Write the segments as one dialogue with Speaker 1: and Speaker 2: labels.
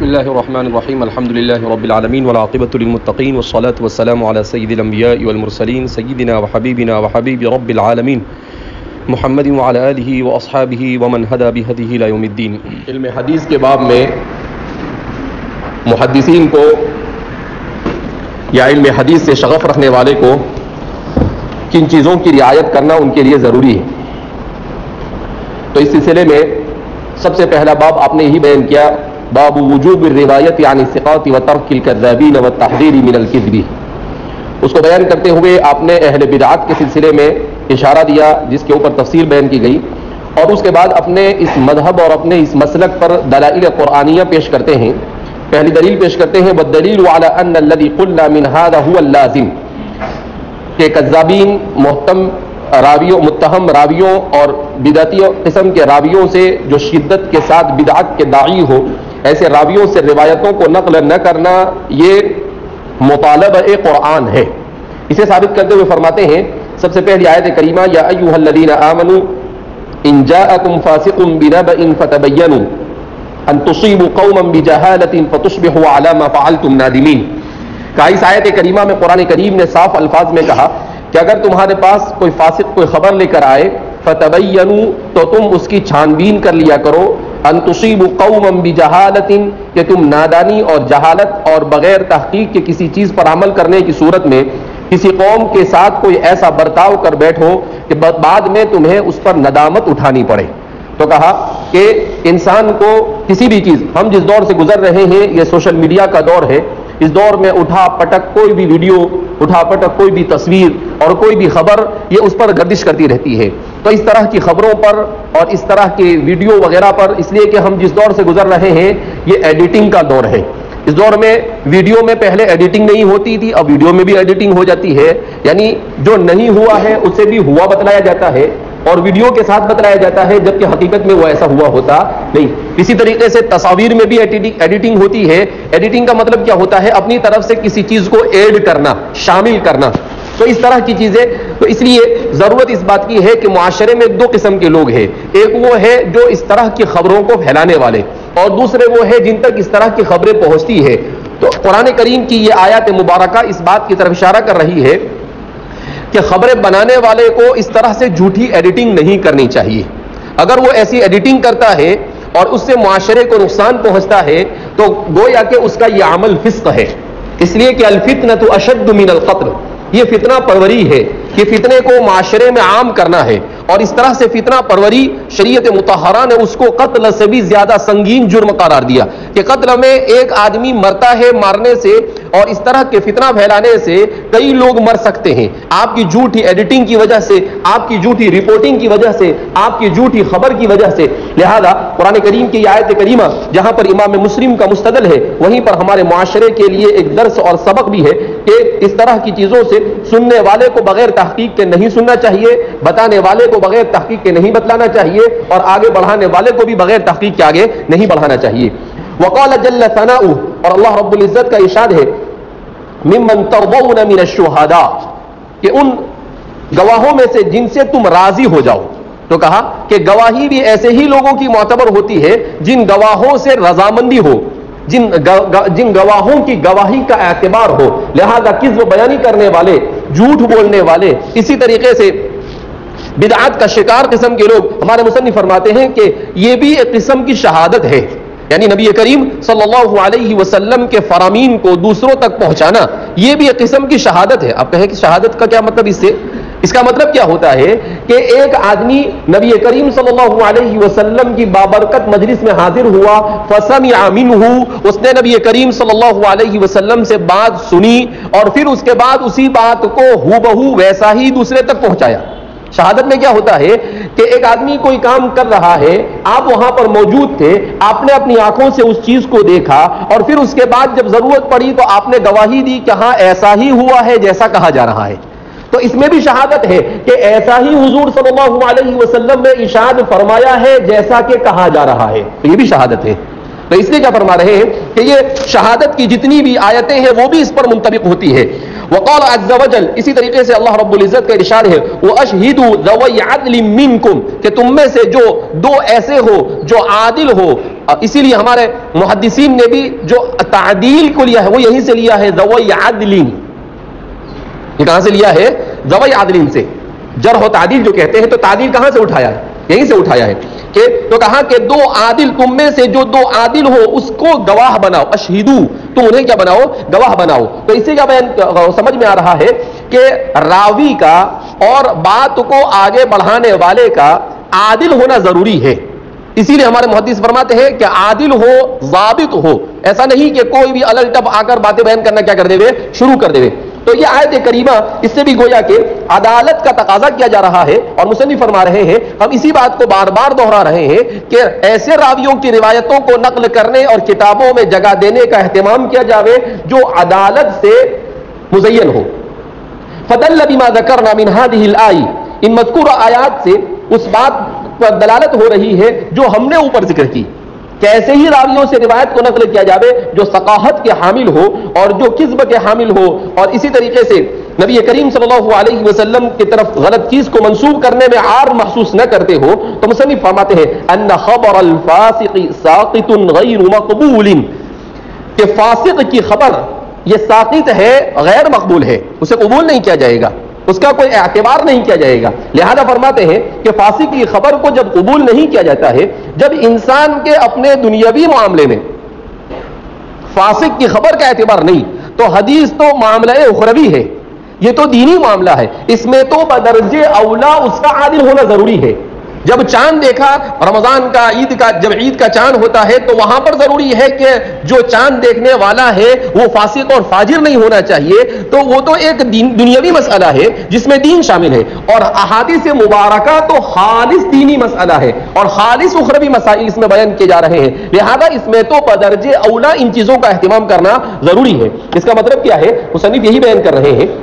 Speaker 1: بسم الله الرحمن الرحيم الحمد لله رب العالمين والعاقبة للمتقين والصلاة والسلام على سيد الأنبياء والمرسلين سيدنا وحبيبنا وحبيب رب العالمين محمد وعلى آله وأصحابه ومن هدى بهديه إلى يوم الدين.
Speaker 2: علم حدیث کے باب میں محدثین کو یا علم حدیث سے شغف رکھنے والے کو کن چیزوں کی رعایت کرنا ان کے لیے ضروری ہے. تو اس سلسلے میں سب سے پہلا باب آپ نے یہی بیان کیا، باب وجوب الروایت عن الثقات وترک الكذابین والتحذیر من الکذب. اس کو بیان کرتے ہوئے آپ نے اہل بدعات کے سلسلے میں اشارہ دیا جس کے اوپر تفصیل بیان کی گئی، اور اس کے بعد اپنے اس مذہب اور اپنے اس مسلک پر دلائل قرآنیہ پیش کرتے ہیں. پہلی دلیل پیش کرتے ہیں والدلیل علی ان الذی قلنا من هذا هو اللازم، کہ کذابین متہم راویوں اور بدعتی قسم کے راویوں سے جو شدت کے ساتھ بدعت کے داعی ہو، ایسے راویوں سے روایتوں کو نقل نہ کرنا یہ مطالبہ قرآن ہے. اسے ثابت کرتے ہوئے فرماتے ہیں سب سے پہلی آیت کریمہ، یا ایھا الذین آمنوا ان جاءکم فاسق بنبأ فتبینوا ان تصیبوا قوما بجہالۃ فتصبحوا علی ما فعلتم نادمین. کہ اس آیت کریمہ میں قرآن کریم نے صاف الفاظ میں کہا کہ اگر تمہارے پاس کوئی فاسق کوئی خبر لے کر آئے، فتبینوا تو تم اس کی چھان بین کر لیا کرو، ان تصیبوا قوما بجہالۃ کہ تم نادانی اور جہالت اور بغیر تحقیق کے کسی چیز پر عمل کرنے کی صورت میں کسی قوم کے ساتھ کوئی ایسا برتاؤ کر بیٹھو کہ بعد میں تمہیں اس پر ندامت اٹھانی پڑے. تو کہا کہ انسان کو کسی بھی چیز، ہم جس دور سے گزر رہے ہیں یہ سوشل میڈیا کا دور ہے، اس دور میں اٹھا پٹک کوئی بھی ویڈیو، اٹھا پٹک کوئی بھی تصویر اور کوئی بھی خبر یہ اس پر گردش کرتی رہتی ہے. تو اس طرح کی خبروں پر اور اس طرح کی ویڈیو وغیرہ پر، اس لیے کہ ہم جس دور سے گزر رہے ہیں یہ ایڈیٹنگ کا دور ہے. اس دور میں ویڈیو میں پہلے ایڈیٹنگ نہیں ہوتی تھی، اب ویڈیو میں بھی ایڈیٹنگ ہو جاتی ہے. یعنی جو نہیں ہوا ہے اسے بھی ہوا بتلایا جاتا ہے اور ویڈیو کے ساتھ بتلایا جاتا ہے، جبکہ حقیقت میں وہ ایسا ہوا ہوتا نہیں. اسی طریقے سے تصاویر میں بھی ایڈیٹنگ ہوتی ہے. ایڈیٹنگ کا مطلب کیا ہوتا ہے؟ اپنی طرف سے کسی چیز کو ایڈ کرنا، شامل کرنا. تو اس طرح کی چیزیں، تو اس لیے ضرورت اس بات کی ہے کہ معاشرے میں دو قسم کے لوگ ہیں. ایک وہ ہے جو اس طرح کی خبروں کو پھیلانے والے، اور دوسرے وہ ہے جن تک اس طرح کی خبریں پہنچتی ہے. تو قرآن کریم کی یہ آیات مبارکہ اس بات کی طرف اشارہ کر رہی ہے کہ خبریں بنانے والے کو اس طرح سے جھوٹی ایڈیٹنگ نہیں کرنی چاہیے. اگر وہ ایسی ایڈیٹنگ کرتا ہے اور اس سے معاشرے کو نقصان پہنچتا ہے تو گویا کہ اس کا یہ عمل فسق ہے. اس لیے کہ الفتنۃ اشد من القتل، یہ فتنہ پروری ہے، یہ فتنے کو معاشرے میں عام کرنا ہے. اور اس طرح سے فتنہ پروری شریعت مطہرہ نے اس کو قتل سے بھی زیادہ سنگین جرم قرار دیا کہ قتل میں ایک آدمی مرتا ہے مارنے سے، اور اس طرح کے فتنہ پھیلانے سے کئی لوگ مر سکتے ہیں. آپ کی جھوٹی ایڈیٹنگ کی وجہ سے، آپ کی جھوٹی رپورٹنگ کی وجہ سے، آپ کی جھوٹی خبر کی وجہ سے. لہذا قرآن کریم کی آیت کریمہ جہاں پر امام مسلم کا مستدل ہے، وہیں پر ہمارے معاشرے کے لیے ایک درس اور سبق بھی ہے کہ اس طرح کی چیزوں سے سننے والے کو بغیر تحقیق کے نہیں سننا چاہیے، بتانے والے کو بغیر تحقیق کے نہیں بتلانا چاہیے، اور آگے بڑھانے والے کو بھی بغیر تحقیق کے آگے نہیں بڑھانا چاہیے. وقال جل ثناؤہ، اور اللہ رب العزت کا ارشاد ہے ممن ترضون من الشہداء، کہ ان گواہوں میں سے جن سے تم راضی ہو جاؤ. تو کہا کہ گواہی بھی ایسے ہی لوگوں کی معتبر ہوتی ہے جن گواہوں سے رضامندی ہو، جن گواہوں کی گواہی کا اعتبار ہو. لہذا کذب بیانی کرنے والے، جھوٹ بولنے والے، اسی طریقے سے بدعات کا شکار قسم کے لوگ، ہمارے مصنف فرماتے ہیں کہ یہ بھی ایک قسم کی شہادت ہے. یعنی نبی کریم صلی اللہ علیہ وسلم کے فرامین کو دوسروں تک پہنچانا یہ بھی ایک قسم کی شہادت ہے. آپ کہیں کہ شہادت کا کیا مطلب؟ اس کا مطلب کیا ہوتا ہے کہ ایک آدمی نبی کریم صلی اللہ علیہ وسلم کی بابرکت مجلس میں حاضر ہوا، فسمع منہ، اس نے نبی کریم صلی اللہ علیہ وسلم سے بات سنی اور پھر اس کے بعد اسی بات کو ہو بہو ویسا ہی دوسرے تک پہنچایا. شہادت میں کیا ہوتا ہے کہ ایک آدمی کوئی کام کر رہا ہے، آپ وہاں پر موجود تھے، آپ نے اپنی آنکھوں سے اس چیز کو دیکھا، اور پھر اس کے بعد جب ضرورت پڑی تو آپ نے گواہی دی کہ ہاں ایسا ہی ہوا ہے جیسا کہا جا رہا ہے. تو اس میں بھی شہادت ہے کہ ایسا ہی حضور صلی اللہ علیہ وسلم نے ارشاد فرمایا ہے جیسا کہ کہا جا رہا ہے. تو یہ بھی شہادت ہے. تو اس لیے کیا فرما رہے ہیں کہ یہ شہادت کی جتنی بھی آیتیں ہیں وہ بھی اس پر منطبق ہوتی ہے. وقال عز وجل، اسی طریقے سے اللہ رب العزت کا ارشاد ہے وَأَشْهِدُوا ذَوَيْ عَدْلٍ مِّنْكُمْ، کہ تم میں سے جو دو ایسے ہو جو عادل ہو اسی لیے ہمارے محدثین نے بھی جو تعدیل کو لیا ہے وہ یہیں سے لیا ہے، ذوی عدلین. یہ کہاں سے لیا ہے؟ ذوی عدلین سے. جرح و تعدیل جو کہتے ہیں تو تعدیل کہاں سے اٹھایا ہے؟ یہیں سے اٹھایا ہے. کہ تو کہا کہ دو عادل تم میں سے جو دو عادل ہو اس کو گواہ بناؤ. اشہدو، تم انہیں کیا بناؤ؟ گواہ بناؤ. تو اسی کا بیان سمجھ میں آ رہا ہے کہ راوی کا اور بات کو آگے بڑھانے والے کا عادل ہونا ضروری ہے. اسی لیے ہمارے محدث فرماتے ہیں کہ عادل ہو، ضابط ہو. ایسا نہیں کہ کوئی بھی الگ ٹپ آ کر باتیں بیان کرنا کیا کر دے شروع کر دے. تو یہ آیت کریمہ اس سے بھی گویا کہ عدالت کا تقاضا کیا جا رہا ہے. اور مصنف فرما رہے ہیں، ہم اسی بات کو بار بار دوہرا رہے ہیں کہ ایسے راویوں کی روایتوں کو نقل کرنے اور کتابوں میں جگہ دینے کا اہتمام کیا جاوے جو عدالت سے مزین ہو. فدل بما ذکرنا من هذه الآیہ، ان مذکورہ آیات سے اس بات پر دلالت ہو رہی ہے جو ہم نے اوپر ذکر کی کہ ایسے ہی راویوں سے روایت کو نقل کیا جاوے جو ثقافت کے حامل ہو اور جو کذب کے حامل ہو، اور اسی طریقے سے نبی کریم صلی اللہ علیہ وسلم کی طرف غلط چیز کو منسوب کرنے میں عار محسوس نہ کرتے ہو. تو مصنف فرماتے ہیں ان خبر الفاسق ساقط غیر مقبول، کہ فاسق کی خبر یہ ساقط ہے، غیر مقبول ہے، اسے قبول نہیں کیا جائے گا، اس کا کوئی اعتبار نہیں کیا جائے گا. لہذا فرماتے ہیں کہ فاسق کی خبر کو جب قبول نہیں کیا جاتا ہے، جب انسان کے اپنے دنیاوی معاملے میں فاسق کی خبر کا اعتبار نہیں، تو حدیث تو معاملہ اخروی ہے، یہ تو دینی معاملہ ہے، اس میں تو بدرجہ اولا اس کا عادل ہونا ضروری ہے. جب چاند دیکھا رمضان کا، عید کا، جب عید کا چاند ہوتا ہے تو وہاں پر ضروری ہے کہ جو چاند دیکھنے والا ہے وہ فاسق اور فاجر نہیں ہونا چاہیے. تو وہ تو ایک دنیاوی مسئلہ ہے جس میں دین شامل ہے، اور احادیث مبارکہ تو خالص دینی مسئلہ ہے اور خالص اخروی مسائل اس میں بیان کیے جا رہے ہیں. لہذا اس میں تو بدرجہ اولا ان چیزوں کا اہتمام کرنا ضروری ہے. اس کا مطلب کیا ہے؟ مصنف یہی بیان کر رہے ہیں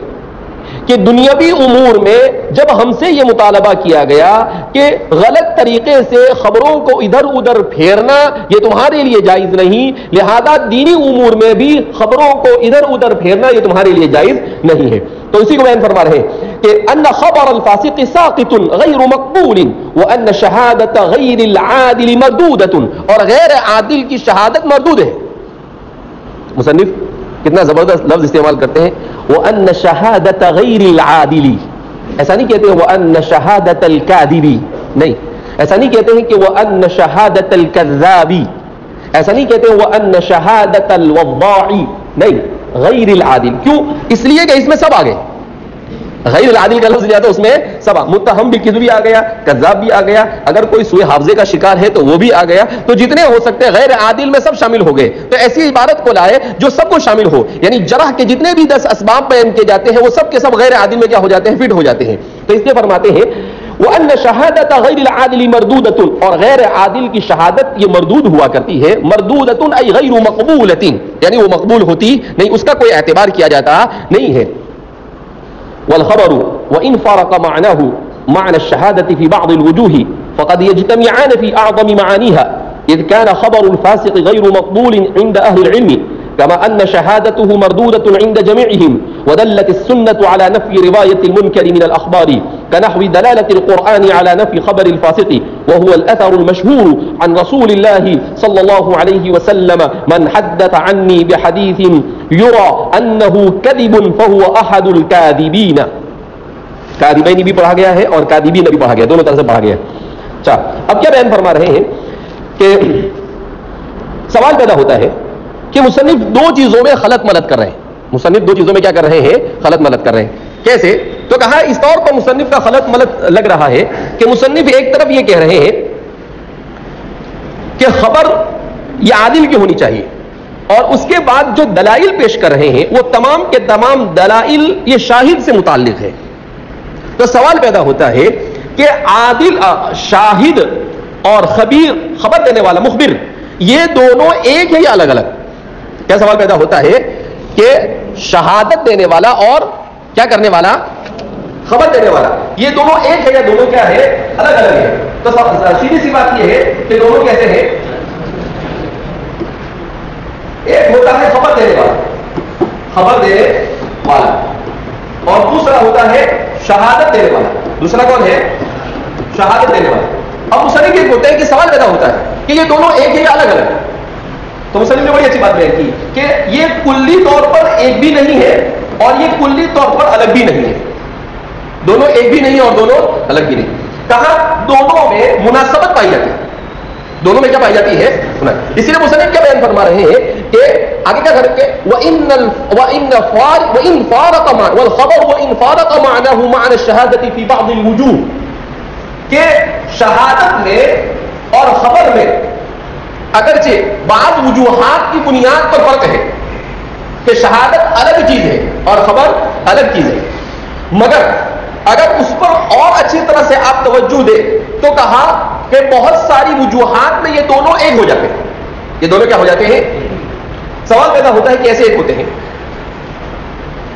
Speaker 2: کہ دنیاوی امور میں جب ہم سے یہ مطالبہ کیا گیا کہ غلط طریقے سے خبروں کو ادھر ادھر پھیرنا یہ تمہارے لیے جائز نہیں، لہذا دینی امور میں بھی خبروں کو ادھر ادھر پھیرنا یہ تمہارے لیے جائز نہیں ہے. تو اسی کو بیان فرما رہے ہیں کہ ان خبر الفاسق ساقط غیر مقبول وان شہادت غیر العادل مردودۃ، اور غیر عادل کی شہادت مردود ہے. مصنف کتنا زبردست لفظ استعمال کرتے ہیں، وَأَنَّ شَهَادَةَ غَيْرِ الْعَادِلِ. ایسا نہیں کہتے ہیں وَأَنَّ شَهَادَةَ الْكَاذِبِ، نہیں. ایسا نہیں کہتے ہیں کہ وَأَنَّ شَهَادَةَ الْكَذَّابِ، ایسا نہیں کہتے ہیں وَأَنَّ شَهَادَةَ الْوَضَّاعِ، نہیں، غیر العادل. کیوں؟ اس لیے کہ اس میں سب آ گئے. غیر العادل کا لفظ لیا تو اس میں سب، متہم بھی کذب بھی آ گیا، کذاب بھی آ گیا، اگر کوئی سوء حافظے کا شکار ہے تو وہ بھی آ گیا. تو جتنے ہو سکتے ہیں غیر عادل میں سب شامل ہو گئے. تو ایسی عبارت کو لائے جو سب کو شامل ہو، یعنی جرح کے جتنے بھی 10 اسباب بیان کیے جاتے ہیں وہ سب کے سب غیر عادل میں کیا ہو جاتے ہیں؟ فٹ ہو جاتے ہیں. تو اس لیے فرماتے ہیں وَأَنَّ شَهَادَةَ غَيْرِ الْعَادِلِ مَرْدُودَةٌ، اور غیر عادل کی شہادت یہ مردود ہوا کرتی ہے. مردودۃ ای غیر مقبولۃ، یعنی وہ مقبول ہوتی نہیں، اس کا کوئی اعتبار کیا جاتا نہیں ہے. والخبر وإن فرق معناه معنى الشهادة في بعض الوجوه فقد يجتمعان في أعظم معانيها، إذ كان خبر الفاسق غير مقبول عند أهل العلم كما أن شهادته مردودة عند جميعهم. ودلت السنة على نفي رواية المنكر من الأخبار كنحو دلالة القرآن على نفي خبر الفاسق، وهو الأثر المشهور عن رسول الله صلى الله عليه وسلم من حدث عني بحديث يرى أنه كذب فهو أحد الكاذبين. کاذبین بھی پڑھا گیا ہے اور کاذبین بھی پڑھا گیا، دونوں طرح سے پڑھا گیا. اچھا، اب کیا بیان فرما رہے ہیں کہ سوال پیدا ہوتا ہے کہ مصنف دو چیزوں میں خلط ملط کر رہے ہیں. مصنف دو چیزوں میں کیا کر رہے ہیں؟ خلط ملط کر رہے ہیں. کیسے؟ تو کہا اس طور پر مصنف کا خلط ملط لگ رہا ہے کہ مصنف ایک طرف یہ کہہ رہے ہیں کہ خبر یہ عادل کی ہونی چاہیے، اور اس کے بعد جو دلائل پیش کر رہے ہیں وہ تمام کے تمام دلائل یہ شاہد سے متعلق ہے. تو سوال پیدا ہوتا ہے کہ عادل شاہد اور خبیر، خبر دینے والا مخبر، یہ دونوں ایک ہے یا الگ الگ؟ کیا سوال پیدا ہوتا ہے کہ شہادت دینے والا اور کیا کرنے والا؟ خبر دینے والا، یہ دونوں ایک ہے یا دونوں کیا ہے؟ الگ الگ ہے. تو سیدھی سی بات یہ ہے کہ دونوں کیسے ہیں؟ ایک ہوتا ہے خبر دینے والا، خبر دینے والا، اور دوسرا ہوتا ہے شہادت دینے والا. دوسرا کون ہے؟ شہادت دینے والا. اب مصنف یہ ہوتا ہے کہ سوال پیدا ہوتا ہے کہ یہ دونوں ایک ہی الگ الگ. تو مسلم نے بڑی اچھی بات بیان کی کہ یہ کلی طور پر ایک بھی نہیں ہے اور یہ کلی طور پر الگ بھی نہیں ہے. دونوں ایک بھی نہیں اور دونوں الگ بھی نہیں. کہا دونوں میں مناسبت پائی جاتی ہے. دونوں میں کیا پائی جاتی ہے؟ اسی لیے مصنف کیا بیان فرما رہے ہیں کہ آگے کیا کریں کہ وَإِنْ فَارَقَ وَالْخَبَرُ وَإِنْ فَارَقَ مَعْنَهُ مَعْنَ الشَّهَادَةِ فِي بَعْضِ الْوُجُوهِ کہ شہادت میں اور خبر میں اگرچہ بعض وجوہات کی بنیاد پر فرق ہے کہ شہادت الگ چیز ہے اور خبر الگ چیز ہے، مگر اگر اس پر اور اچھی طرح سے آپ توجہ دیں تو کہا کہ بہت ساری وجوہات میں یہ دونوں ایک ہو جاتے ہیں. یہ دونوں کیا ہو جاتے ہیں؟ سوال پیدا ہوتا ہے کہ ایسے ایک ہوتے ہیں.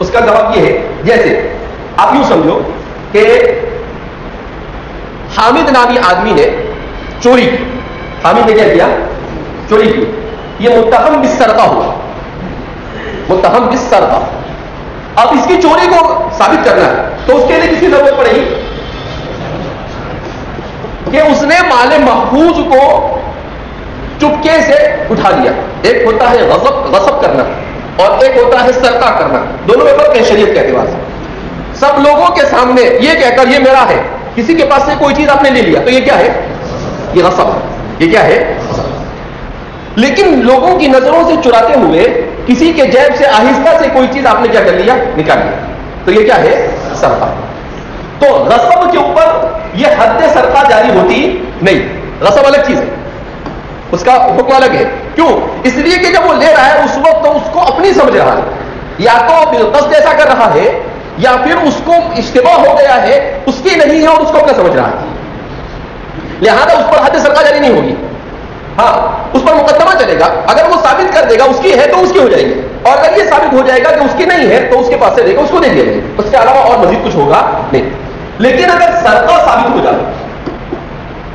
Speaker 2: اس کا جواب یہ ہے جیسے آپ یوں سمجھو کہ حامد نامی آدمی نے چوری کی. حامد نے کیا کیا؟ چوری کی. یہ متہم بالسرقہ ہوا. متہم بالسرقہ. اب اس کی چوری کو ثابت کرنا ہے تو اس کے لیے کس کی ضرورت پڑے گی کہ اس نے مال محفوظ کو چپکے سے اٹھا لیا. ایک ہوتا ہے غصب کرنا اور ایک ہوتا ہے سرقہ کرنا. دونوں میں فرق ہے شریعت کے اعتبار سے. سب لوگوں کے سامنے یہ کہہ کر یہ میرا ہے، کسی کے پاس سے کوئی چیز آپ نے لے لیا تو یہ کیا ہے؟ یہ غصب ہے. یہ کیا ہے؟ لیکن لوگوں کی نظروں سے چراتے ہوئے کسی کے جیب سے آہستہ سے کوئی چیز آپ نے کیا کر لیا؟ نکال لیا. تو یہ کیا ہے؟ سرقہ. تو غصب کے اوپر یہ حد سرقہ جاری ہوتی نہیں. غصب الگ چیز ہے، اس کا حکم الگ ہے. کیوں؟ اس لیے کہ جب وہ لے رہا ہے اس وقت تو اس کو اپنی سمجھ رہا ہے، یا تو بالقصد ایسا کر رہا ہے یا پھر اس کو اشتباہ ہو گیا ہے، اس کی نہیں ہے اور اس کو اپنا سمجھ رہا ہے. لہذا اس پر حد سرقہ جاری نہیں ہوگی. ہاں اس پر مقدمہ چلے گا. اگر وہ ثابت کر دے گا اس کی ہے تو اس کی ہو جائے گی، اور اگر یہ ثابت ہو جائے گا کہ اس کی نہیں ہے تو اس کے پاس سے دے گا، اس کو دے دیا جائے گا. اس کے علاوہ اور مزید کچھ ہوگا نہیں. لیکن اگر سرقہ ثابت ہو جائے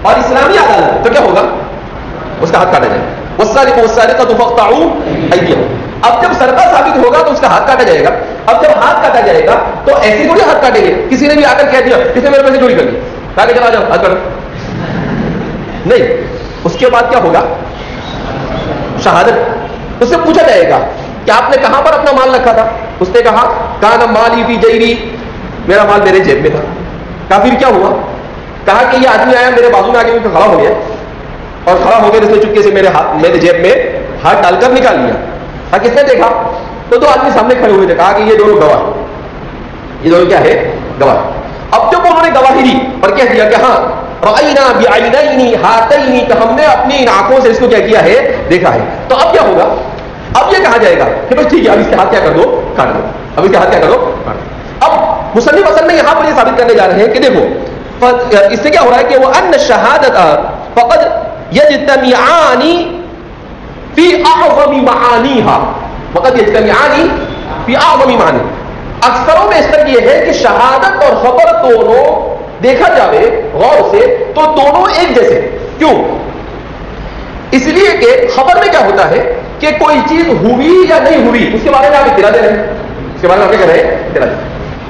Speaker 2: اور اسلامی عدالت تو کیا ہوگا؟ اس کا ہاتھ کاٹا جائے گا. والسارق والسارقۃ فاقطعوا ایدیہم. اب جب سرقہ ثابت ہوگا تو اس کا ہاتھ کاٹا جائے گا. اب جب ہاتھ کاٹا جائے گا تو ایسی تھوڑی ہاتھ کاٹیں گے. کسی نے بھی آ کر کہہ دیا کسی نے میرے پیسے چوری کر لی، کہا کہ چلا جاؤ ہاتھ کاٹو. نہیں. اس کے بعد کیا ہوگا؟ شہادت. اس سے پوچھا جائے گا کہ آپ نے کہاں پر اپنا مال رکھا تھا؟ اس نے کہا کان مالی فی جیبی، میرا مال میرے جیب میں تھا. کہا پھر کیا ہوا؟ کہا کہ یہ آدمی آیا میرے بازو میں آ کے کھڑا ہو گیا اور کھڑا ہو گیا اس نے چپکے سے میرے جیب میں ہاتھ ڈال کر نکال لیا. کہا کس نے دیکھا؟ تو دو آدمی سامنے کھڑے ہوئے تھے. کہا کہ یہ دونوں گواہ، یہ دونوں کیا ہے؟ گواہ. اب جب انہوں نے گواہی دی اور کہہ دیا کہ ہاں رأینا بعینین ہاتین، کہ ہم نے اپنی ان آنکھوں سے اس کو کیا کیا ہے؟ دیکھا ہے. تو اب کیا ہوگا؟ اب یہ کہا جائے گا کہ بس ٹھیک ہے اب اس کے ہاتھ کیا کر دو؟ کاٹ دو. اب اس کے ہاتھ کیا کرو؟ کاٹ دو. اب مصنف اصل میں یہاں پر یہ ثابت کرنے جا رہے ہیں کہ دیکھو اس سے کیا ہو رہا ہے کہ وہ ان الشہادۃ فقد یجتمعان فی اعظم معانیها، فقد یجتمعان فی اعظم معانیها. اکثروں میں اس طرح یہ ہے کہ شہادت اور خبر دونوں دیکھا جائے غور سے تو دونوں ایک جیسے. کیوں؟ اس لیے کہ خبر میں کیا ہوتا ہے کہ کوئی چیز ہوئی یا نہیں ہوئی اس کے بارے میں آپ اطلاع دے رہے ہیں، اس کے بارے میں آپ کیا کر رہے ہیں؟ اطلاع.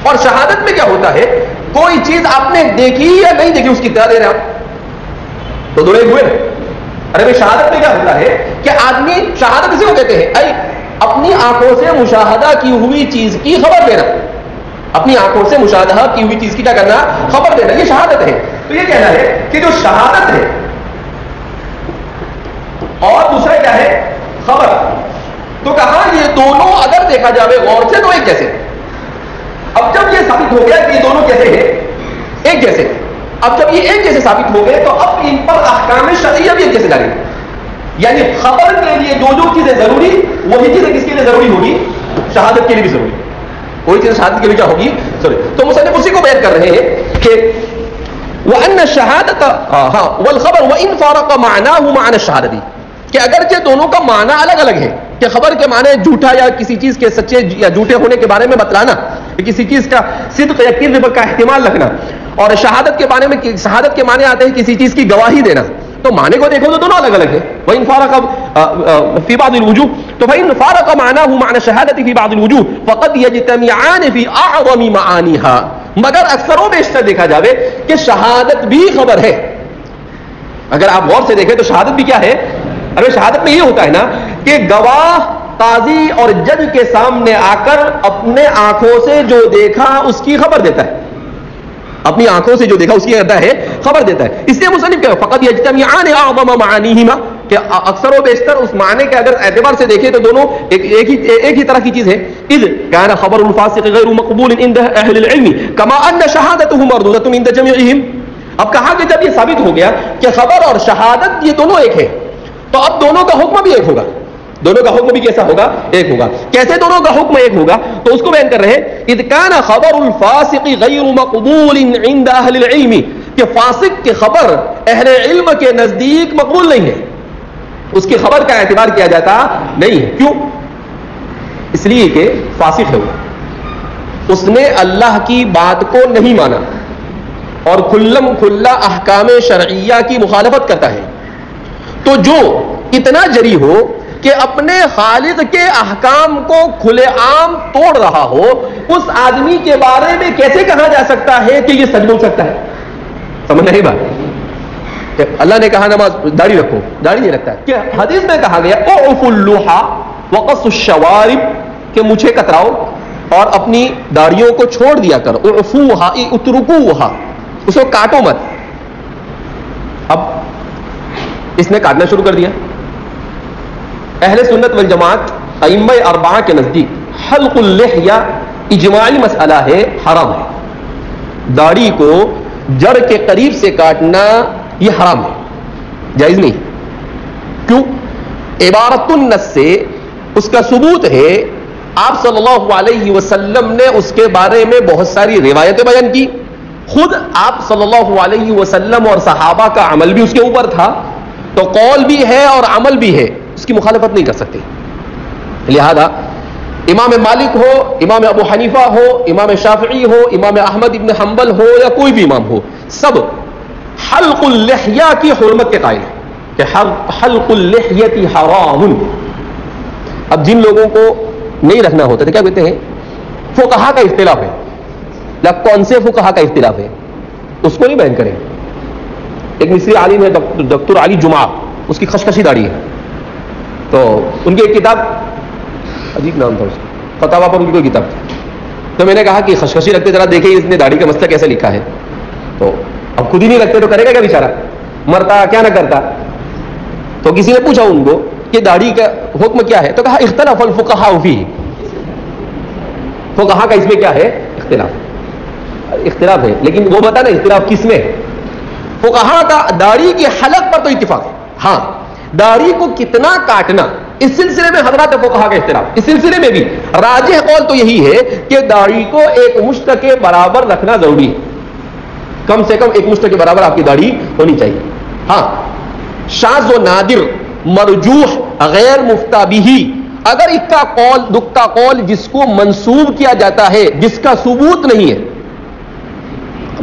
Speaker 2: اور شہادت میں کیا ہوتا ہے کوئی چیز آپ نے دیکھی یا نہیں دیکھی اس کی اطلاع دے رہے ہیں آپ. تو دونوں ایک ہوئے. ارے بھائی شہادت میں کیا ہوتا ہے کہ آدمی، شہادت کسی کو کہتے ہیں اے اپنی آنکھوں سے مشاہدہ کی ہوئی چیز کی خبر دینا. اپنی آنکھوں سے مشاہدہ کی ہوئی چیز کی کیا کرنا؟ خبر دینا. یہ شہادت ہے. تو یہ کہنا ہے کہ جو شہادت ہے اور دوسرا کیا ہے؟ خبر. تو کہا یہ دونوں اگر دیکھا جائے غور سے تو ایک جیسے. اب جب یہ ثابت ہو گیا کہ یہ دونوں کیسے ہیں؟ ایک جیسے. اب جب یہ ایک جیسے ثابت ہو گئے تو اب ان پر احکام شرعیہ بھی ایک جیسے جاری. یعنی خبر کے لیے جو چیزیں ضروری وہی چیزیں کس کے لیے ضروری ہوگی؟ شہادت کے لیے بھی ضروری. کوئی چیز شہادت کے لیے کیا ہوگی؟ ضروری. تو مصنف اسی کو بیان کر رہے ہیں کہ وَأَنَّ الشَّهَادَةَ وَالْخَبَرُ وَإِنْ فَارَقَ مَعْنَاهُ مَعْنَ الشَّهَادَةِ، کہ اگرچہ دونوں کا معنی الگ الگ ہے کہ خبر کے معنی جھوٹا یا کسی چیز کے سچے یا جھوٹے ہونے کے بارے میں بتلانا، کسی چیز کا صدق یا کذب کا احتمال رکھنا، اور شہادت کے بارے میں شہادت کے معنی آتے ہیں کسی چیز کی گواہی دینا. تو معنی کو دیکھو تو دونوں الگ الگ ہیں. وَإِنْ فَارَقَ فِي بَعْضِ الْوُجُوهِ، تو فَإِنْ فَارَقَ مَعْنَاهُ مَعْنَ الشَّهَادَةِ فِي بَعْضِ الْوُجُوهِ فَقَدْ يَجْتَمِعَانِ فِي أَعْظَمِ مَعَانِهَا. مگر اکثروں میں اس طرح دیکھا جاوے کہ شہادت بھی خبر ہے اگر آپ غور سے دیکھیں تو شہادت بھی کیا ہے؟ ارے شہادت میں یہ ہوتا ہے نا کہ گواہ قاضی اور جج کے سامنے آ کر اپنے آنکھوں سے جو دیکھا اس کی خبر دیتا ہے، اپنی آنکھوں سے جو دیکھا اس کی کرتا ہے خبر دیتا ہے. اس لیے مصنف کہا فقط یجتمعان اعظم معانیہما، کہ اکثر و بیشتر اس معنی کے اگر اعتبار سے دیکھیں تو دونوں ایک ہی طرح کی چیز ہے. اذ كان خبر الفاسق غیر مقبول عند اہل العلم كما ان شہادته مردودۃ عند جميعهم. اب کہا کہ جب یہ ثابت ہو گیا کہ خبر اور شہادت یہ دونوں ایک ہے تو اب دونوں کا حکم بھی ایک ہوگا. دونوں کا حکم بھی کیسا ہوگا؟ ایک ہوگا. کیسے دونوں کا حکم ایک ہوگا؟ تو اس کو بیان کر رہے ہیں اذ كان خبر الفاسق غیر مقبول عند اہل العلم، کہ فاسق کی خبر اہل علم کے نزدیک مقبول نہیں ہے، اس کی خبر کا اعتبار کیا جاتا نہیں ہے. کیوں؟ اس لیے کہ فاسق ہے، اس نے اللہ کی بات کو نہیں مانا اور کھلم کھلا احکام شرعیہ کی مخالفت کرتا ہے. تو جو اتنا جری ہو کہ اپنے خالق کے احکام کو کھلے عام توڑ رہا ہو، اس آدمی کے بارے میں کیسے کہا جا سکتا ہے کہ یہ سچ بول سکتا ہے؟ سمجھ نہیں بات؟ اللہ نے کہا نماز داڑھی رکھو، داڑھی نہیں رکھتا ہے. کہ حدیث میں کہا گیا اعفوا اللحى وقصوا الشوارب، کہ مجھے کتراؤ اور اپنی داڑھیوں کو چھوڑ دیا کرو. اعفوها اتركوها، اس کو کاٹو مت. اب اس نے کاٹنا شروع کر دیا. اہل سنت والجماعت ائمہ اربعہ کے نزدیک حلق اللحیہ اجماعی مسئلہ ہے، حرام ہے. داڑھی کو جڑ کے قریب سے کاٹنا یہ حرام ہے، جائز نہیں. کیوں؟ عبارت النص سے اس کا ثبوت ہے. آپ صلی اللہ علیہ وسلم نے اس کے بارے میں بہت ساری روایتیں بیان کی. خود آپ صلی اللہ علیہ وسلم اور صحابہ کا عمل بھی اس کے اوپر تھا، تو قول بھی ہے اور عمل بھی ہے، اس کی مخالفت نہیں کر سکتے. لہذا امام مالک ہو، امام ابو حنیفہ ہو، امام شافعی ہو، امام احمد ابن حنبل ہو یا کوئی بھی امام ہو، سب حلق اللحیہ کی حرمت کے قائل ہیں کہ حلق اللحیہ حرام. اب جن لوگوں کو نہیں رکھنا ہوتا تو کیا کہتے ہیں؟ فقہا کا اختلاف ہے. کون سے فقہا کا اختلاف ہے اس کو نہیں بیان کریں. ایک مصری عالم ہے ڈاکٹر علی جمعہ، اس کی خشخشی داڑھی ہے. تو ان کی ایک کتاب، عجیب نام تھا اس کا، فتاوا پر ان کی کوئی کتاب تھی. تو میں نے کہا کہ خشخشی رکھتے ذرا دیکھیں اس نے داڑھی کا مسئلہ کیسے لکھا ہے. تو اب خود ہی نہیں رکھتے تو کرے گا کیا بیچارہ، مرتا کیا نہ کرتا. تو کسی نے پوچھا ان کو کہ داڑھی کا حکم کیا ہے، تو کہا اختلاف الفقہاء فیہ، فقہا کا اس میں کیا ہے؟ اختلاف ہے. لیکن وہ بتا نا اختلاف کس میں ہے؟ فقہا کا داڑھی کے حلق پر تو اتفاق ہے، ہاں داڑھی کو کتنا کاٹنا اس سلسلے میں حضرات فقہا کا اختلاف. اس سلسلے میں بھی راجح قول تو یہی ہے کہ داڑھی کو ایک مشت کے برابر رکھنا ضروری ہے. کم سے کم ایک مشت کے برابر آپ کی داڑھی ہونی چاہیے. ہاں شاذ و نادر، مرجوح، غیر مفتہ بھی، اگر اکا قول دکا قول جس کو منسوب کیا جاتا ہے جس کا ثبوت نہیں ہے،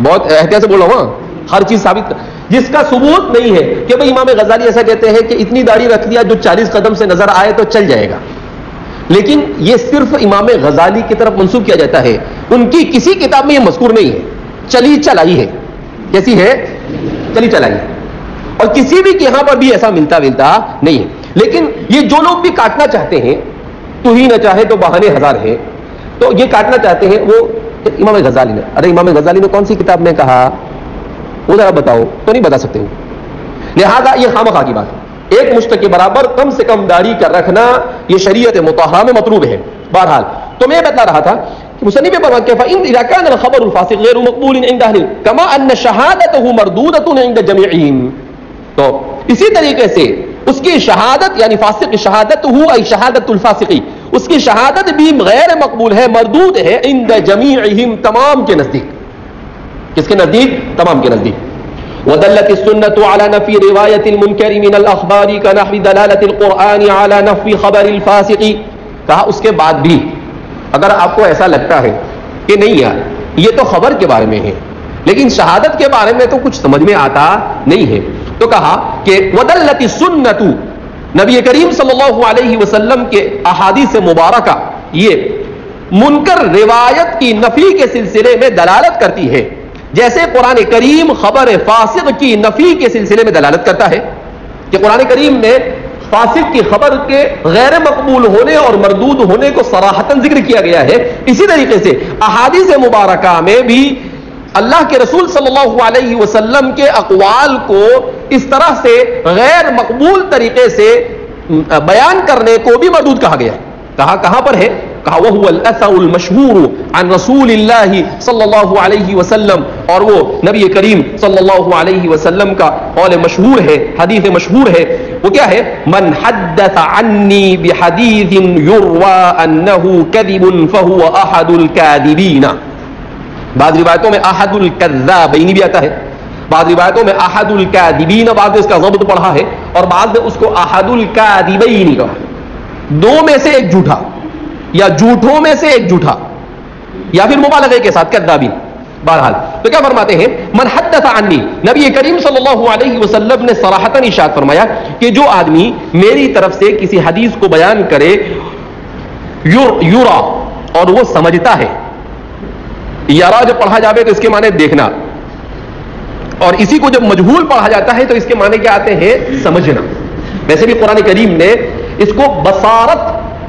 Speaker 2: بہت احتیاط سے بول رہا ہوں، ہر چیز ثابت، جس کا ثبوت نہیں ہے کہ بھئی امام غزالی ایسا کہتے ہیں کہ اتنی داڑھی رکھ دیا جو 40 قدم سے نظر آئے تو چل جائے گا، لیکن یہ صرف امام غزالی کی طرف منسوب کیا جاتا ہے. ان کی کسی کتاب میں یہ مذکور نہیں ہے. چلی چلائی ہے. کیسی ہے؟ چلی چلائی. اور کسی بھی کے یہاں پر بھی ایسا ملتا نہیں ہے. لیکن یہ جو لوگ بھی کاٹنا چاہتے ہیں، تو ہی نہ چاہے تو بہانے ہزار ہیں، تو یہ کاٹنا چاہتے ہیں وہ امام غزالی نے. ارے امام غزالی نے کون سی کتاب میں کہا وہ ذرا بتاؤ، تو نہیں بتا سکتے ہو. لہذا یہ خامخواہ کی بات ہے. ایک مشت کے برابر کم سے کم داڑھی کا رکھنا یہ شریعت مطہرہ میں مطلوب ہے. بہرحال تو میں بتا رہا تھا کہ مصنف فرماتے ہیں فإن إذا كان الخبر الفاسق غير مقبول عند أهل كما أن شهادته مردودة عند جميعهم، تو اسی طریقے سے اس کی شہادت یعنی فاسق کی شہادت ہو ای شہادت الفاسقی، اس کی شہادت بھی غیر مقبول ہے، مردود ہے عند جمیعہم، تمام کے نزدیک. کس کے نزدیک؟ تمام کے نزدیک. ودلت السنة على نفي رواية المنكر من الأخبار كنحو دلالة القرآن على نفي خبر الفاسق. کہا اس کے بعد بھی اگر آپ کو ایسا لگتا ہے کہ نہیں یار یہ تو خبر کے بارے میں ہے لیکن شہادت کے بارے میں تو کچھ سمجھ میں آتا نہیں ہے، تو کہا کہ ودلت السنة، نبی کریم صلی اللہ علیہ وسلم کے احادیث مبارکہ یہ منکر روایت کی نفی کے سلسلے میں دلالت کرتی ہے. جیسے قرآن کریم خبر فاسق کی نفی کے سلسلے میں دلالت کرتا ہے کہ قرآن کریم میں فاسق کی خبر کے غیر مقبول ہونے اور مردود ہونے کو صراحتاً ذکر کیا گیا ہے، اسی طریقے سے احادیث مبارکہ میں بھی اللہ کے رسول صلی اللہ علیہ وسلم کے اقوال کو اس طرح سے غیر مقبول طریقے سے بیان کرنے کو بھی مردود کہا گیا ہے. کہاں پر ہے؟ کہا وَهُوَ الْأَثَرُ الْمَشْهُورُ عَنْ رَسُولِ اللَّهِ صلی اللہ علیہ وسلم، اور وہ نبی کریم صلی اللہ علیہ وسلم کا قول مشہور ہے، حدیث مشہور ہے. وہ کیا ہے؟ من حدث عنی بحدیث یروى انہ کذب فہو احد الکاذبین. بعض روایتوں میں احد الکذابین بھی آتا ہے، بعض روایتوں میں احد الکاذبین، بعض نے اس کا ضبط پڑھا ہے اور بعض نے اس کو احد الکاذبین کہا. دو میں سے ایک جھوٹا یا جھوٹوں میں سے ایک جھوٹا یا پھر مبالغے کے ساتھ کذابین. بہرحال تو کیا فرماتے ہیں؟ من حدث عنی، نبی کریم صلی اللہ علیہ وسلم نے صراحتاً ارشاد فرمایا کہ جو آدمی میری طرف سے کسی حدیث کو بیان کرے یورا، اور وہ سمجھتا ہے، یارا جب پڑھا جاوے تو اس کے معنی دیکھنا، اور اسی کو جب مجہول پڑھا جاتا ہے تو اس کے معنی کیا آتے ہیں؟ سمجھنا. ویسے بھی قرآن کریم نے اس کو بصارت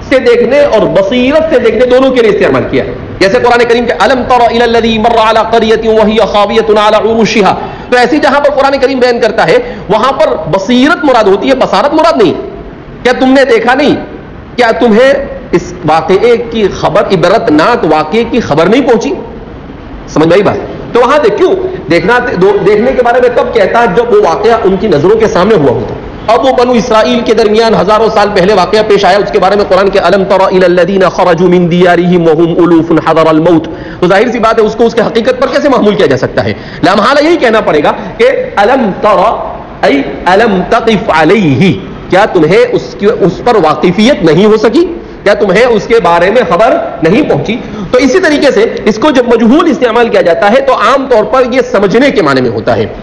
Speaker 2: سے دیکھنے اور بصیرت سے دیکھنے دونوں کے لیے استعمال کیا. جیسے قرآن کریم کے الم تر الی الذی مر علی قریۃ وہی خاویۃ علی عروشها، تو ایسی جہاں پر قرآن کریم بیان کرتا ہے وہاں پر بصیرت مراد ہوتی ہے، بصارت مراد نہیں. کیا تم نے دیکھا نہیں؟ کیا تمہیں اس واقعے کی خبر، عبرت ناک واقعے کی خبر نہیں پہنچی؟ سمجھ میں آئی بات؟ تو وہاں کیوں دیکھنے کے بارے میں کب کہتا ہے؟ جب وہ واقعہ ان کی نظروں کے سامنے ہوا ہوتا. اب وہ بنو اسرائیل کے درمیان ہزاروں سال پہلے واقعہ پیش آیا، اس کے بارے میں قرآن کے الم تر الی الذین خرجوا من دیارہم وهم الوف حذر الموت، تو ظاہر سی بات ہے اس کو اس کے حقیقت پر کیسے محمول کیا جا سکتا ہے؟ لامحالہ یہی کہنا پڑے گا کہ الم تر ای الم تقف علیہ، کیا تمہیں اس پر واقفیت نہیں ہو سکی؟ کیا تمہیں اس کے بارے میں خبر نہیں پہنچی؟ تو اسی طریقے سے اس کو جب مجہول استعمال کیا جاتا ہے تو عام طور پر یہ سمجھنے کے معنی میں ہوتا ہے.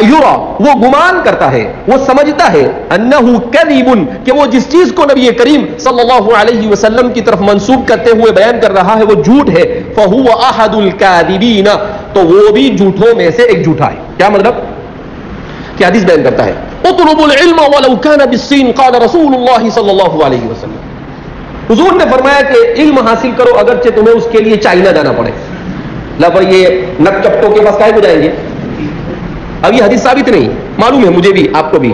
Speaker 2: یورا، وہ گمان کرتا ہے، وہ سمجھتا ہے، انہ کذب، کہ وہ جس چیز کو نبی کریم صلی اللہ علیہ وسلم کی طرف منسوب کرتے ہوئے بیان کر رہا ہے وہ جھوٹ ہے. فہو احد الکاذبین، تو وہ بھی جھوٹوں میں سے ایک جھوٹا ہے. کیا مطلب؟ کہ حدیث بیان کرتا ہے اطلبوا العلم ولو كان بالصين قال رسول اللہ صلی اللہ علیہ وسلم. حضور نے فرمایا کہ علم حاصل کرو اگرچہ تمہیں اس کے لیے چائنا جانا پڑے. لفظ یہ نک چپٹوں کے پاس کائے کو جائیں گے؟ اب یہ حدیث ثابت نہیں، معلوم ہے مجھے بھی آپ کو بھی.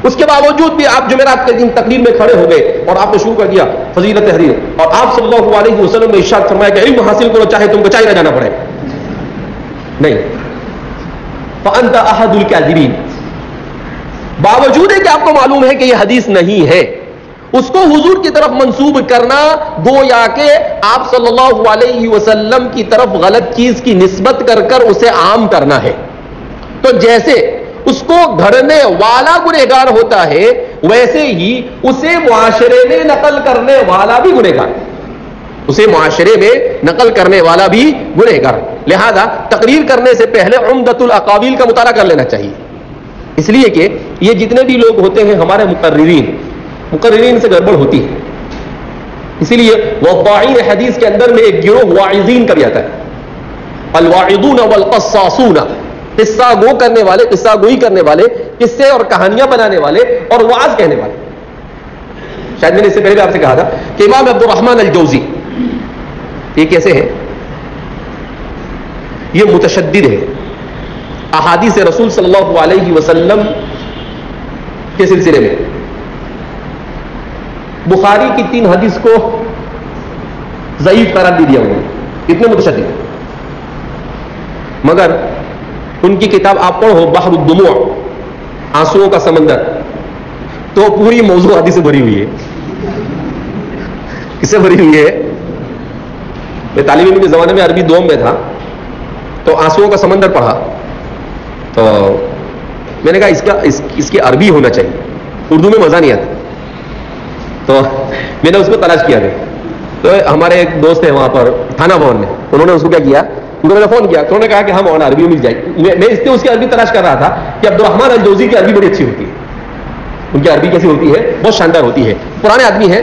Speaker 2: اس کے باوجود بھی آپ جمعرات کے دن تقریر میں کھڑے ہو گئے اور آپ نے شروع کر دیا فضیلت حدیث، اور آپ صلی اللہ علیہ وسلم نے ارشاد فرمایا کہ علم حاصل کرو چاہے تم کو چائنا جانا پڑے. نہیں، فانت احد الکاذبین. باوجود ہے کہ آپ کو معلوم ہے کہ یہ حدیث نہیں ہے، اس کو حضور کی طرف منسوب کرنا گویا کہ آپ صلی اللہ علیہ وسلم کی طرف غلط چیز کی نسبت کر کر اسے عام کرنا ہے. تو جیسے اس کو گھڑنے والا گنہگار ہوتا ہے ویسے ہی اسے معاشرے میں نقل کرنے والا بھی گنہگار، اسے معاشرے میں نقل کرنے والا بھی گنہگار. لہذا تقریر کرنے سے پہلے عمدۃ الاقاویل کا مطالعہ کر لینا چاہیے، اس لیے کہ یہ جتنے بھی لوگ ہوتے ہیں ہمارے مقررین سے گڑبڑ ہوتی ہے. اسی لیے وضاعین حدیث کے اندر میں ایک گروہ واعظین کا بھی آتا ہے، الواعظون والقصاصون، قصہ گو کرنے والے، قصہ گوئی کرنے والے، قصے اور کہانیاں بنانے والے اور وعظ کہنے والے. شاید میں نے اس سے پہلے بھی آپ سے کہا تھا کہ امام عبد الرحمن الجوزی یہ کیسے ہے؟ یہ متشدد ہے احادیث رسول صلی اللہ علیہ وسلم کے سلسلے میں. بخاری کی 3 حدیث کو ضعیف قرار دے دیا انہوں نے، اتنے متشدد. مگر ان کی کتاب آپ پڑھو بحر الدموع، آنسوؤں کا سمندر، تو پوری موضوع حدیث سے بھری ہوئی ہے. کس سے بھری ہوئی ہے؟ میں طالب علم کے زمانے میں عربی دوم میں تھا تو آنسوؤں کا سمندر پڑھا تو میں نے کہا اس کی عربی ہونا چاہیے، اردو میں مزہ نہیں آتا. تو میں نے اس کو تلاش کیا گیا. تو ہمارے ایک دوست ہیں وہاں پر تھانہ بھون میں، انہوں نے اس کو کیا کیا، ان کو میں نے فون کیا تو انہوں نے کہا کہ ہم اور عربی مل جائے. میں اس کی عربی تلاش کر رہا تھا کہ عبد الرحمن الجوزی کی عربی بڑی اچھی ہوتی ہے. ان کی عربی کیسی ہوتی ہے؟ بہت شاندار ہوتی ہے. پرانے آدمی ہیں،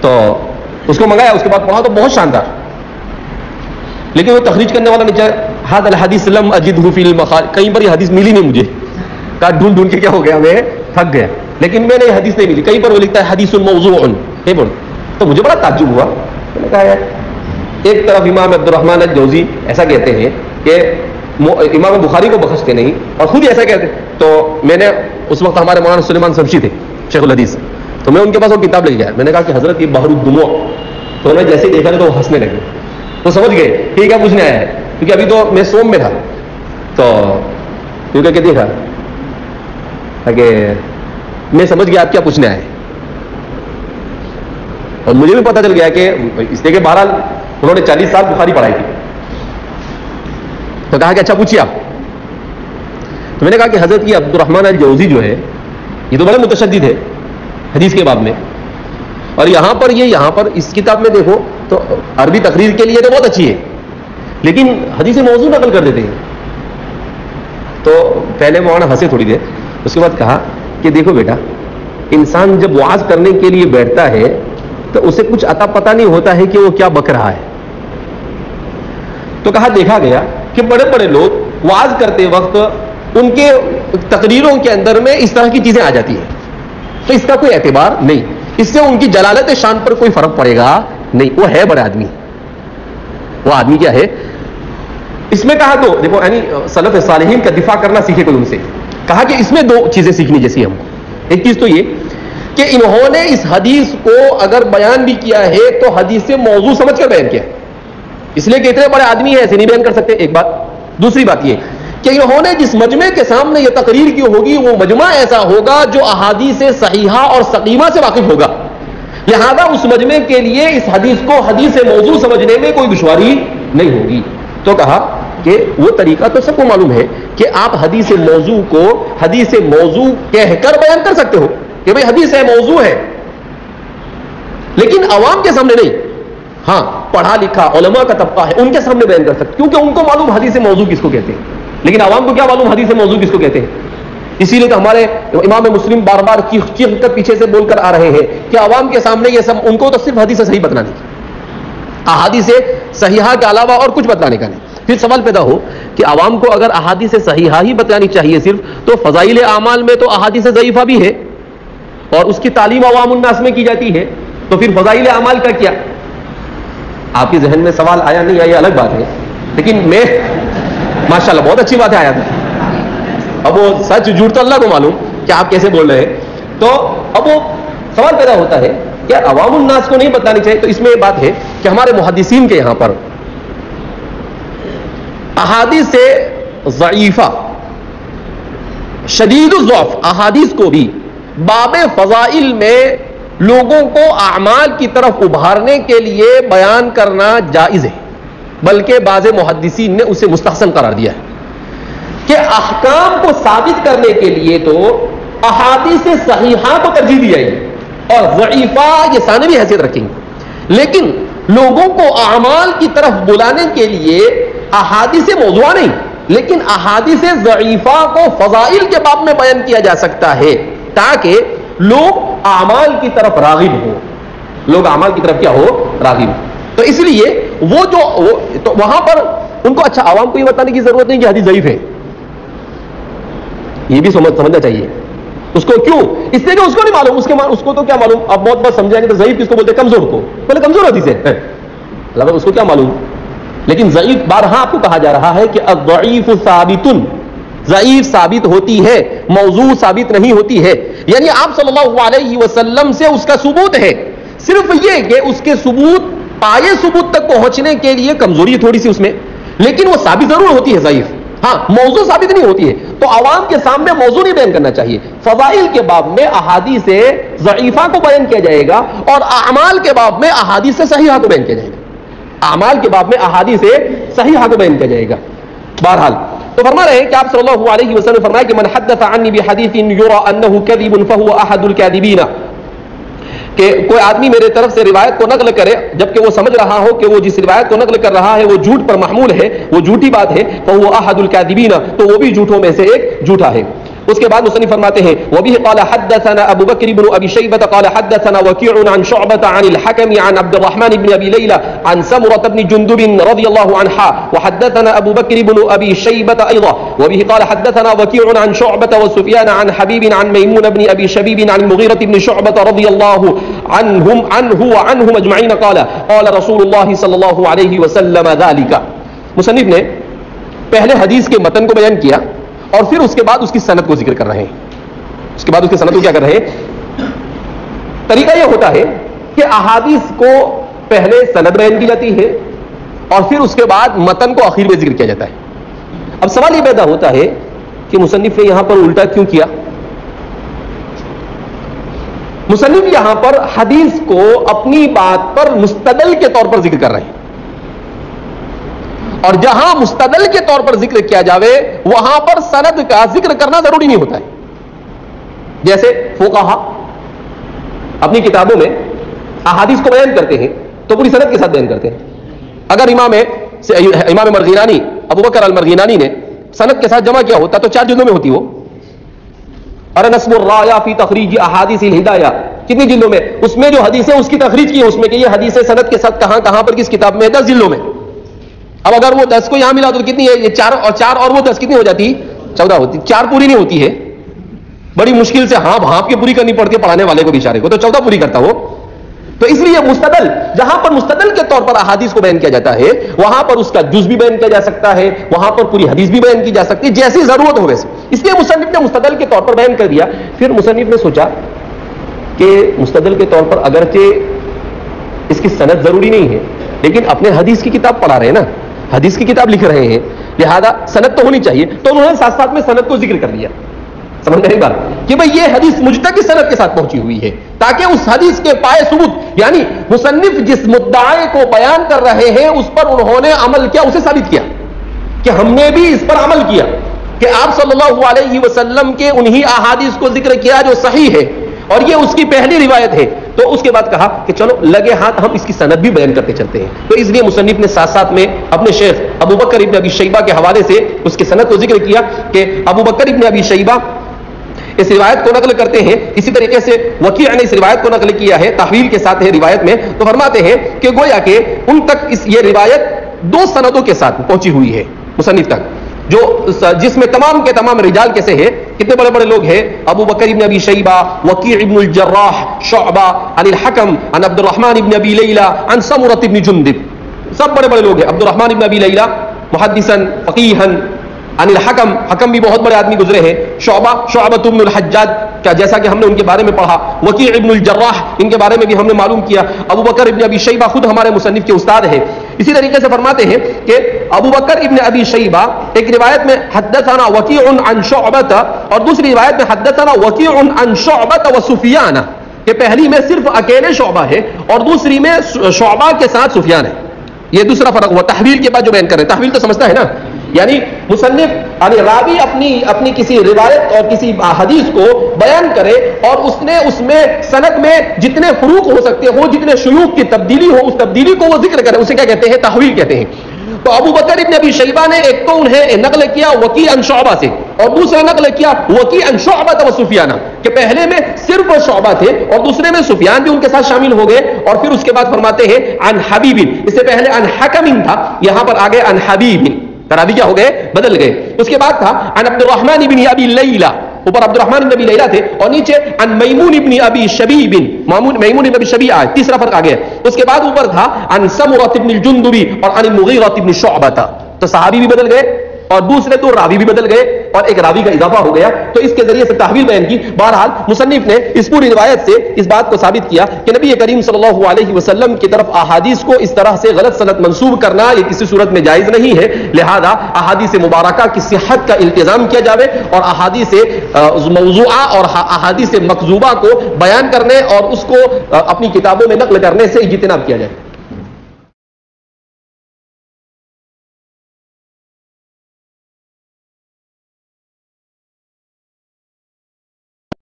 Speaker 2: تو اس کو منگایا، اس کے بعد پڑھا تو بہت شاندار.
Speaker 1: لیکن وہ تخریج کرنے والا نہیں چاہے ہاد الحدیث لم اجدہ فی المخارج، کہیں پر یہ حدیث ملی نہیں مجھے، کہا ڈھونڈ ڈھونڈ کے کیا ہو گیا میں تھک گیا، لیکن میں نے یہ حدیث نہیں ملی، کہیں پر وہ لکھتا ہے حدیث موضوع، کہیں پر، تو مجھے بڑا تعجب ہوا، میں نے کہا یار ایک طرف امام عبد الرحمن الجوزی ایسا کہتے ہیں کہ امام بخاری کو بخشتے نہیں اور خود ہی ایسا کہتے ہیں، تو میں نے اس وقت ہمارے مولانا سلیمان سمشی تھے شیخ الحدیث، تو میں ان کے پاس وہ کتاب لے گیا، میں نے کہا کہ حضرت یہ بحر الدموع، تو انہوں نے جیسے دیکھا تو وہ ہنسنے لگے، تو سمجھ گئے کہ کیا پوچھنے آیا ہے، کیونکہ ابھی تو میں سوم میں تھا، تو کیونکہ کہ دیکھا کہ میں سمجھ گیا آپ کیا پوچھنے آئے، اور مجھے بھی پتا چل گیا کہ اس لیے کہ بہرحال انہوں نے 40 سال بخاری پڑھائی تھی، تو کہا کہ اچھا پوچھیے آپ، تو میں نے کہا کہ حضرت یہ عبد الرحمن الجوزی جو ہے یہ تو بڑے متشدد ہے حدیث کے باب میں، اور یہاں پر اس کتاب میں دیکھو تو عربی تقریر کے لیے تو بہت اچھی ہے، لیکن حدیث موضوع نقل کر دیتے ہیں، تو پہلے مولانا ہنسے تھوڑی دیر، اس کے بعد کہا کہ دیکھو بیٹا، انسان جب وعظ کرنے کے لیے بیٹھتا ہے تو اسے کچھ عطا پتہ نہیں ہوتا ہے کہ وہ کیا بک رہا ہے، تو کہا دیکھا گیا کہ بڑے بڑے لوگ وعظ کرتے وقت ان کے تقریروں کے اندر میں اس طرح کی چیزیں آ جاتی ہیں، تو اس کا کوئی اعتبار نہیں، اس سے ان کی جلالت شان پر کوئی فرق پڑے گا نہیں، وہ ہے بڑے آدمی، وہ آدمی کیا ہے، اس میں کہا تو دیکھو یعنی سلف صالحین کا دفاع کرنا سیکھے کوئی ان سے، کہا کہ اس میں دو چیزیں سیکھنی جیسی ہم کو، ایک چیز تو یہ کہ انہوں نے اس حدیث کو اگر بیان بھی کیا ہے تو حدیث سے موضوع سمجھ کر بیان کیا ہے، اس لیے کہ اتنے بڑے آدمی ہیں ایسے نہیں بیان کر سکتے، ایک بات، دوسری بات یہ کہ انہوں نے جس مجمع کے سامنے یہ تقریر کی ہوگی وہ مجمع ایسا ہوگا جو احادیث صحیحہ اور سقیمہ سے واقف ہوگا، لہذا اس مجمع کے لیے اس حدیث کو حدیث موضوع سمجھنے میں کوئی دشواری نہیں ہوگی، تو کہا کہ وہ طریقہ تو سب کو معلوم ہے کہ آپ حدیث موضوع کو حدیث موضوع کہہ کر بیان کر سکتے ہو کہ بھئی حدیث موضوع ہے، لیکن عوام کے سامنے نہیں، ہاں پڑھا لکھا علماء کا طبقہ ہے ان کے سامنے بیان کر سکتے، کیونکہ ان کو معلوم حدیث موضوع کس کو کہتے ہیں، لیکن عوام کو کیا معلوم حدیث موضوع کس کو کہتے ہیں، اسی لیے تو ہمارے امام مسلم بار بار چیخ چیخ کر پیچھے سے بول کر آ رہے ہیں کہ عوام کے سامنے یہ سب ان کو تو صرف حدیث صحیح بتلانے کی، احادیث صحیحہ کے علاوہ اور کچھ بتلانے کا نہیں۔ پھر سوال پیدا ہو کہ عوام کو اگر احادیث صحیحہ ہی بتلانی چاہیے صرف، تو فضائل اعمال میں تو احادیث ضعیفہ بھی ہے اور اس کی تعلیم عوام الناس میں کی جاتی ہے، تو پھر فضائل اعمال کا کیا؟ آپ کے ذہن میں سوال آیا نہیں آیا الگ بات ہے، لیکن میں ماشاءاللہ بہت اچھی بات ہے آیا تھا، اب وہ سچ جھوٹ تو اللہ کو معلوم کہ آپ کیسے بول رہے ہیں، تو اب وہ سوال پیدا ہوتا ہے کہ عوام الناس کو نہیں بتانی چاہیے، تو اس میں یہ بات ہے کہ ہمارے محدثین کے یہاں پر احادیث ضعیفہ شدید الضعف احادیث کو بھی باب فضائل میں لوگوں کو اعمال کی طرف ابھارنے کے لیے بیان کرنا جائز ہے، بلکہ بعض محدثین نے اسے مستحسن قرار دیا ہے کہ احکام کو ثابت کرنے کے لیے تو احادیث صحیحہ کو ترجیح دی جائے گی اور ضعیفہ یہ ثانوی حیثیت رکھیں گے، لیکن لوگوں کو اعمال کی طرف بلانے کے لیے احادیث موضوع نہیں لیکن احادیث ضعیفہ کو فضائل کے باب میں بیان کیا جا سکتا ہے تاکہ لوگ اعمال کی طرف راغب ہو، لوگ اعمال کی طرف کیا ہو راغب ہو، تو اس لیے تو وہاں پر ان کو اچھا عوام کو یہ بتانے کی ضرورت نہیں کہ حدیث ضعیف ہے، یہ بھی سمجھنا چاہیے اس کو، کیوں؟ اس لیے کہ اس کو نہیں معلوم، اس کو تو کیا معلوم، اب بہت بات سمجھائیں گے تو ضعیف کس کو بولتے ہیں؟ کمزور کو، پہلے کمزور حدیث ہے، لگا اس کو کیا معلوم، لیکن ضعیف بارہا آپ کو کہا جا رہا ہے کہ الضعیف ثابت، ضعیف ثابت ہوتی ہے، موضوع ثابت نہیں ہوتی ہے، یعنی آپ صلی اللہ علیہ وسلم سے اس کا ثبوت ہے، صرف یہ کہ اس کے ثبوت پائے ثبوت تک پہنچنے کے لیے کمزوری تھوڑی سی اس میں، لیکن وہ ثابت ضرور ہوتی ہے ضعیف، ہاں موضوع ثابت نہیں ہوتی ہے، تو عوام کے سامنے موضوع نہیں بیان کرنا چاہیے، فضائل کے باب میں احادیث ضعیفہ کو بیان کیا جائے گا اور اعمال کے باب میں احادیث صحیحہ کو بیان کیا جائے گا، اعمال کے باب میں احادیث صحیحہ کو بیان کیا جائے گا۔ بہرحال تو فرما رہے ہیں کہ آپ صلی اللہ علیہ وسلم نے فرمایا کہ من حدث عنی بحدیث یرى انه کذب فهو احد الكاذبین، کہ کوئی آدمی میرے طرف سے روایت کو نقل کرے جبکہ وہ سمجھ رہا ہو کہ وہ جس روایت کو نقل کر رہا ہے وہ جھوٹ پر محمول ہے، وہ جھوٹی بات ہے، فهو احد الكاذبین، تو وہ بھی جھوٹوں میں سے ایک جھوٹا ہے۔
Speaker 2: اس کے بعد مصنف فرماتے ہیں وبه قال حدثنا ابو بکر بن ابي شيبة قال حدثنا وكيع عن شعبة عن الحكم عن عبد الرحمن بن ابي ليلى عن سمرة بن جندب رضي الله عنه وحدثنا ابو بكر بن ابي شيبة ايضا وبه قال حدثنا وكيع عن شعبة وسفيان عن حبيب عن ميمون بن ابي شبيب عن المغيرة بن شعبة رضي الله عنه وعنهم اجمعين قال قال رسول الله صلى الله عليه وسلم ذلك. مصنف نے پہلے حدیث کے متن کو بیان کیا اور پھر اس کے بعد اس کی سند کو ذکر کر رہے ہیں. اس کے بعد اس کی سند کو کیا کر رہے ہیں؟ طریقہ یہ ہوتا ہے کہ احادیث کو پہلے سند بیان کی جاتی ہے اور پھر اس کے بعد متن کو آخر میں ذکر کیا جاتا ہے. اب سوال یہ پیدا ہوتا ہے کہ مصنف نے یہاں پر الٹا کیوں کیا؟ مصنف یہاں پر حدیث کو اپنی بات پر مستدل کے طور پر ذکر کر رہے ہیں اور جہاں مستدل کے طور پر ذکر کیا جاوے وہاں پر سند کا ذکر کرنا ضروری نہیں ہوتا ہے. جیسے فقہا اپنی کتابوں میں احادیث کو بیان کرتے ہیں تو پوری سند کے ساتھ بیان کرتے ہیں. اگر امام مرغینانی ابو بکر المرغینانی نے سند کے ساتھ جمع کیا ہوتا تو 4 جلدوں میں ہوتی وہ. اور نصب الرایا فی تخریج احادیث الہدایہ کتنی جلدوں میں؟ اس میں جو حدیثیں اس کی تخریج کی ہے اس میں کہ یہ حدیثیں سند کے ساتھ کہاں کہاں پر کس کتاب میں 10 جلدوں میں. اب اگر وہ 10 کو یہاں ملا تو کتنی ہے؟ یہ 4 اور وہ 10 کتنی ہو جاتی؟ 14 ہوتی. 4 پوری نہیں ہوتی ہے, بڑی مشکل سے ہانپ کے پوری کرنی پڑتی ہے پڑھانے والے کو بیچارے کو, تو 14 پوری کرتا وہ. تو اس لیے مستدل, جہاں پر مستدل کے طور پر احادیث کو بیان کیا جاتا ہے وہاں پر اس کا جز بھی بیان کیا جا سکتا ہے, وہاں پر پوری حدیث بھی بیان کی جا سکتی ہے جیسی ضرورت ہو ویسے. اس لیے مصنف نے مستدل کے طور پر بیان کر دیا. پھر مصنف نے سوچا کہ مستدل کے طور پر اگرچہ اس کی سند ضروری نہیں ہے لیکن اپنے حدیث کی کتاب پڑھا رہے ہیں نا, حدیث کی کتاب لکھ رہے ہیں, لہذا سند تو ہونی چاہیے. تو انہوں نے ساتھ ساتھ میں سند کو ذکر کر دیا. سمجھ گئے بات کہ بھئی یہ حدیث مجھ تک کی سند کے ساتھ پہنچی ہوئی ہے تاکہ اس حدیث کے پائے ثبوت, یعنی مصنف جس مدعے کو بیان کر رہے ہیں اس پر انہوں نے عمل کیا, اسے ثابت کیا کہ ہم نے بھی اس پر عمل کیا کہ آپ صلی اللہ علیہ وسلم کے انہی احادیث کو ذکر کیا جو صحیح ہے اور یہ اس کی پہلی روایت ہے. تو اس کے بعد کہا کہ چلو لگے ہاتھ ہم اس کی سند بھی بیان کرتے چلتے ہیں. تو اس لیے مصنف نے ساتھ ساتھ میں اپنے شیخ ابو بکر ابن ابی شیبہ کے حوالے سے اس کی سند کو ذکر کیا کہ ابو بکر ابن ابی شیبہ اس روایت کو نقل کرتے ہیں. اسی طریقے سے وکیع نے اس روایت کو نقل کیا ہے, تحویل کے ساتھ ہے روایت میں. تو فرماتے ہیں کہ گویا کہ ان تک یہ روایت 2 سندوں کے ساتھ پہنچی ہوئی ہے مصنف تک, جو جس میں تمام کے تمام رجال کیسے ہیں, کتنے بڑے بڑے لوگ ہیں, ابو بکر ابن ابی شیبہ, وکیع ابن الجراح, شعبہ عن الحکم عن عبد الرحمن ابن ابی لیلہ عن سمرۃ ابن جندب. سب بڑے بڑے لوگ ہیں. عبد الرحمن ابن ابی لیلہ محدثا فقیہا, عن الحکم, حکم بھی بہت بڑے آدمی گزرے ہیں, شعبۃ ابن الحجاج کا جیسا کہ ہم نے ان کے بارے میں پڑھا, وکیع ابن الجراح ان کے بارے میں بھی ہم نے معلوم کیا, ابو بکر ابن ابی شیبہ خود ہمارے مصنف کے استاد ہیں. اسی طریقے سے فرماتے ہیں کہ ابو بکر ابن ابی شیبہ ایک روایت میں حدثنا وکیع عن شعبۃ اور دوسری روایت میں حدثنا وکیع عن شعبۃ وسفیان, کہ پہلی میں صرف اکیلے شعبہ ہے اور دوسری میں شعبہ کے ساتھ سفیان ہے. یہ دوسرا فرق ہوا. تحویل کے بعد جو بیان کر رہے ہیں, تحویل تو سمجھتا ہے نا, یعنی مصنف یعنی راوی اپنی کسی روایت اور کسی حدیث کو بیان کرے اور اس نے اس میں سند میں جتنے فروق ہو سکتے ہو, جتنے شیوخ کی تبدیلی ہو, اس تبدیلی کو وہ ذکر کرے, اسے کیا کہتے ہیں؟ تحویل کہتے ہیں. تو ابو بکر ابن ابی شیبہ نے ایک تو انہیں نقل کیا وکیع عن شعبہ سے اور دوسرا نقل کیا وکیع عن شعبۃ وسفیان, کہ پہلے میں صرف شعبہ تھے اور دوسرے میں سفیان بھی ان کے ساتھ شامل ہو گئے. اور پھر اس کے بعد فرماتے ہیں عن حبیب, اس سے پہلے عن حکم تھا, یہاں پر آگے عن حبیب, تراوی کیا ہو گئے؟ بدل گئے. اس کے بعد تھا عن عبد الرحمن بن ابی لیلہ, اوپر عبد الرحمن بن ابی لیلہ تھے اور نیچے عن میمون بن ابی شبیب, میمون بن ابی شبیب آئے, تیسرا فرق آ گیا. اس کے بعد اوپر تھا عن سمرۃ بن الجندب اور عن المغیرۃ بن شعبۃ, تو صحابی بھی بدل گئے اور دوسرے 2 راوی بھی بدل گئے اور ایک راوی کا اضافہ ہو گیا. تو اس کے ذریعے سے تحویل بیان کی. بہرحال مصنف نے اس پوری روایت سے اس بات کو ثابت کیا کہ نبی کریم صلی اللہ علیہ وسلم کی طرف احادیث کو اس طرح سے غلط سند منسوب کرنا یہ کسی صورت میں جائز نہیں ہے. لہذا احادیث مبارکہ کی صحت کا التزام کیا جاوے اور احادیث موضوعہ اور احادیث مکذوبہ کو بیان کرنے اور اس کو اپنی کتابوں میں نقل کرنے سے اجتناب کیا جائے.